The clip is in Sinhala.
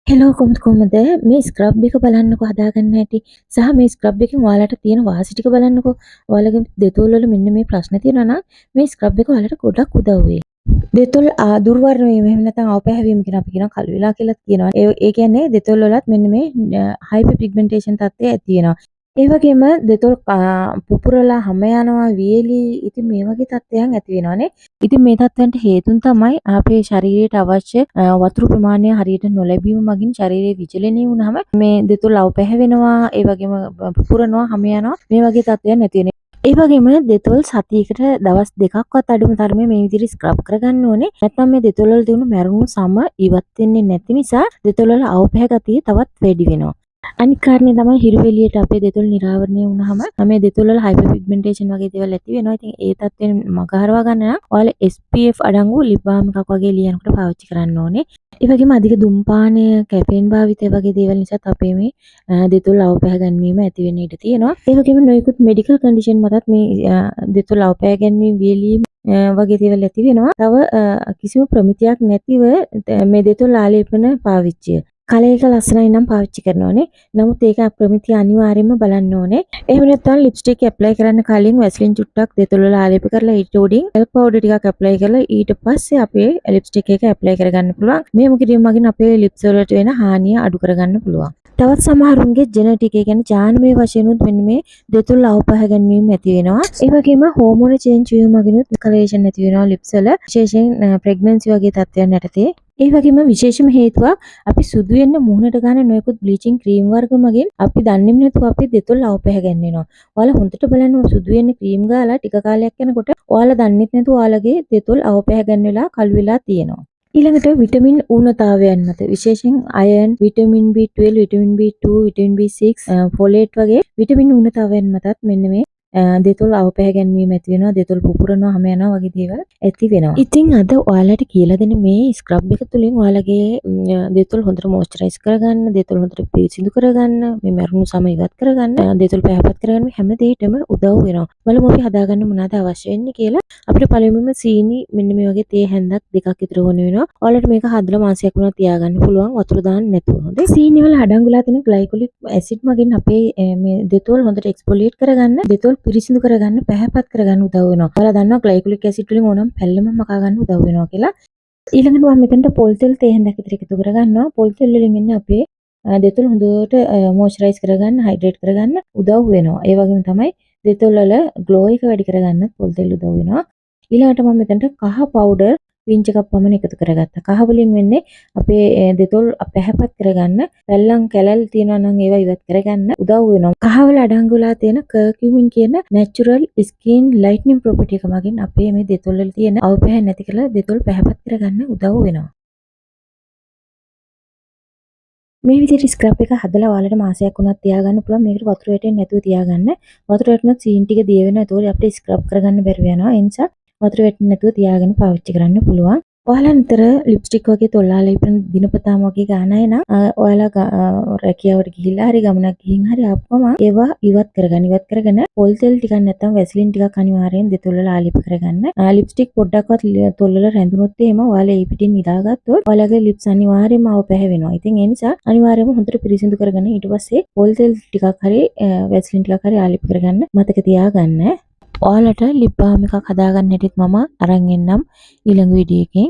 හෙලෝ කොහොමද මේ ස්ක්‍රබ් එක බලන්නකෝ හදාගන්න හැටි සහ මේ ස්ක්‍රබ් එකෙන් ඔයාලට තියෙන වාසි ටික බලන්නකෝ. ඔයාලගේ දෙතොල් වල මෙන්න මේ ප්‍රශ්න තියෙනවා නම් මේ ස්ක්‍රබ් එක ඔයාලට ගොඩක් උදව් වෙයි. දෙතොල් දුර්වර්ණ වීම එහෙම නැත්නම් අවපැහැවීම කියන අපි කියනවා කළු වෙලා කියලා කියනවා. ඒ කියන්නේ දෙතොල් වලත් මෙන්න මේ හයිපර් පිග්මන්ටේෂන් තත්ත්වය ඇති වෙනවා. ඒ වගේම දෙතොල් පුපුරලා හැම යනවා වියලි ඉතින් මේ වගේ තත්ත්වයන් ඇති වෙනවානේ. ඉතින් මේ තත්ත්වයන්ට හේතුන් තමයි අපේ ශරීරයට අවශ්‍ය වතුර ප්‍රමාණය හරියට නොලැබීම මගින් ශරීරයේ විචලනය වුනහම මේ දෙතොල් අවපැහැවෙනවා ඒ වගේම පුපුරනවා හැම යනවා මේ වගේ තත්ත්වයන් ඇති වෙනවා. ඒ වගේම දෙතොල් සතියකට දවස් දෙකක්වත් අඩුම තරමේ මේ විදිහට ස්ක්‍රබ් කරගන්න ඕනේ. නැත්නම් මේ දෙතොල් වල තිබුණු මැරුණු සම ඉවත් වෙන්නේ නැති නිසා දෙතොල් වල අවපැහැ ගතිය තවත් වැඩි වෙනවා. අනිත් කාරණේ තමයි හිරු එළියට අපේ දෙතොල් නිරාවරණය වුණාම මේ දෙතොල් වල හයිපර් පිග්මන්ටේෂන් වගේ දේවල් ඇති වෙනවා. ඉතින් ඒ තත්ත්වෙන් මගහරවා ගන්න නම් ඔයාලා SPF අඩංගු ලිප් බාම් එකක් වගේ ලියනකොට පාවිච්චි කරන්න ඕනේ. ඒ වගේම අධික ධූමපානය, කැෆීන් භාවිතය වගේ දේවල් නිසාත් අපේ මේ දෙතොල් අවපැහැ ගැනීම ඇති වෙන්න ඉඩ තියෙනවා. ඒ වගේම නොයෙකුත් මෙඩිකල් කන්ඩිෂන් මතත් මේ දෙතොල් අවපැහැ ගැනීම වියලීම වගේ දේවල් ඇති වෙනවා. තව කිසිම ප්‍රමිතියක් නැතිව මේ දෙතොල් ආලේපන පාවිච්චිය කලයක ලස්සනයි නම් පාවිච්චි කරනෝනේ. නමුත් ඒක ප්‍රමිතිය අනිවාර්යයෙන්ම බලන්න ඕනේ. එහෙම නැත්නම් ලිප්ස්ටික් ඇප්ලයි කරන්න කලින් වැස්ලින් චුට්ටක් දෙතොල් වල ආලේප කරලා ඊට උඩින් ටල්ක් පවුඩර් ටිකක් ඇප්ලයි කරලා ඊට පස්සේ අපේ ලිප්ස්ටික් එක ඇප්ලයි කරගන්න පුළුවන්. මේක කිරීම මගින් අපේ ලිප්ස් වලට වෙන හානිය අඩු කරගන්න පුළුවන්. තවත් සමහරුන්ගේ ජෙනටික් ඒ කියන්නේ ජානමය වශයෙන් උත් මෙන්න මේ දෙතොල් අවපැහැ ගැනීම ඇති වෙනවා. ඒ වගේම හෝමෝන චේන්ජ් වීම මගිනුත් කලරේෂන් ඇති වෙනවා ලිප්ස් වල. විශේෂයෙන් ප්‍රෙග්නන්සි වගේ තත්ත්වයන් යටතේ. ඒ වගේම විශේෂම හේතුවක් අපි සුදු වෙන්න මුහුණට ගන්න නොයෙකුත් බ්ලීචින් ක්‍රීම් වර්ග මගින් අපි දන්නේම නැතුව අපි දෙතොල් අවපැහැ ගන්නවා. ඔයාලා හොඳට බලන්න සුදු වෙන්න ක්‍රීම් ගාලා ටික කාලයක් යනකොට ඔයාලා දන්නේත් නැතුව ඔයාලගේ දෙතොල් අවපැහැ ගන්න වෙලා කළු වෙලා තියෙනවා. ඊළඟට විටමින් ඌනතාවයන් මත විශේෂයෙන් iron, vitamin B12, vitamin B2, vitamin B6, folate වගේ විටමින් ඌනතාවයන් මතත් මෙන්න මේ දෙතොල් අවපැහැ ගැනීම ඇති වෙනවා. දෙතොල් පුපුරනවා හැම යනවා වගේ දේවල් ඇති වෙනවා. ඉතින් අද ඔයාලට කියලා දෙන මේ ස්ක්‍රබ් එක තුලින් ඔයාලගේ දෙතොල් හොඳට මොයිස්චරයිස් කරගන්න, දෙතොල් හොඳට පිරිසිදු කරගන්න, මේ මැරුණු සම ඉවත් කරගන්න, දෙතොල් පැහැපත් කරගන්න හැම දෙයකටම උදව් වෙනවා. බලමු අපි හදාගන්න මොනවද අවශ්‍ය වෙන්නේ කියලා. අපිට පළමුවෙන්ම සීනි මෙන්න මේ වගේ තේ හැන්දක් දෙකක් විතර ඕන වෙනවා. ඔයාලට මේක හදලා මාසයක් වුණා තියාගන්න පුළුවන් වතුර දාන්න නැතුව. හොඳයි. සීනි වල අඩංගුලා තියෙන ග්ලයිකොලික් ඇසිඩ් මගින් අපේ මේ දෙතොල් හොඳට එක්ස්ෆොලියේට් කරගන්න, දෙතොල් පිරිසිදු කරගන්න, පැහැපත් කරගන්න උදව් වෙනවා. ඔයාලා දන්නවා ග්ලයිකොලික් ඇසිඩ් වලින් ඕනම් පැල්ලම මකා ගන්න උදව් වෙනවා කියලා. ඊළඟට මම මෙතනට පොල් තෙල් තේ හැන්දක් විතර එකතු කරගන්නවා. පොල් තෙල් වලින් ඉන්නේ අපේ දෙතොල් හොඳට මොයිස්චරයිස් කරගන්න, හයිඩ්‍රේට් කරගන්න උදව් වෙනවා. ඒ වගේම තමයි දෙතොල් වල ග්ලෝ එක වැඩි කරගන්නත් පොල් තෙල් උදව් වෙනවා. ඊළඟට මම මෙතනට කහ පවුඩර් පිංච එකක් පමණ එකතු කරගත්තා. කහ වලින් වෙන්නේ අපේ දෙතොල් පැහැපත් කරගන්න, පැල්ලම් කැලල් තියෙනවා නම් ඒවා ඉවත් කරගන්න උදව් වෙනවා. කහ වල අඩංගුලා තියෙන කර්කියුමින් කියන නැචරල් ස්කින් ලයිට්නින් ප්‍රොපර්ටි එක මගින් අපේ මේ දෙතොල් වල තියෙන අවපැහැ නැති කරලා දෙතොල් පැහැපත් කරගන්න උදව් වෙනවා. මේ විදිහට ස්ක්‍රබ් එක හදලා ඔයාලට මාසයක් වුණත් තියාගන්න පුළුවන්. මේකට වතුර වැටෙන්නේ නැතුව තියාගන්න. වතුර වැටුණොත් සීන් ටික දිය වෙනවා. ඒතකොට අපිට ස්ක්‍රබ් කරගන්න බැරුව යනවා. ඒ නිසා වතුර වැටෙන්නේ නැතුව තියාගෙන පාවිච්චි කරන්න පුළුවන්. ඔයාලා නිතර ලිප්ස්ටික් වගේ තොල්ලාලේපන දිනපතාම වගේ ගන්න අය නම් ඔයාලා රැකියාවට ගිහිල්ලා හරි ගමනක් ගිහින් හරි ආපුවම ඒවා ඉවත් කරගන්න. ඉවත් කරගෙන පොල් තෙල් ටිකක් නැත්නම් වැස්ලින් ටිකක් අනිවාර්යෙන් දෙතොල් වල ආලේප කරගන්න. ලිප්ස්ටික් පොඩ්ඩක්වත් තොල් වල රැඳුනොත් එහෙම ඔයාලා ඒ පිටින් නිදාගත්තොත් ඔයාලගේ ලිප්ස් අනිවාර්යෙන්ම අවපැහැවෙනවා. ඉතින් ඒ නිසා අනිවාර්යෙන්ම හොඳට පිරිසිදු කරගෙන ඊට පස්සේ පොල් තෙල් ටිකක් හරි වැස්ලින් ටිකක් හරි ආලේප කරගන්න මතක තියාගන්න. ඔයාලට ලිප් බාම් එකක් හදාගන්න හැටිත් මම අරන් එන්නම් ඊළඟ වීඩියෝ එකෙන්.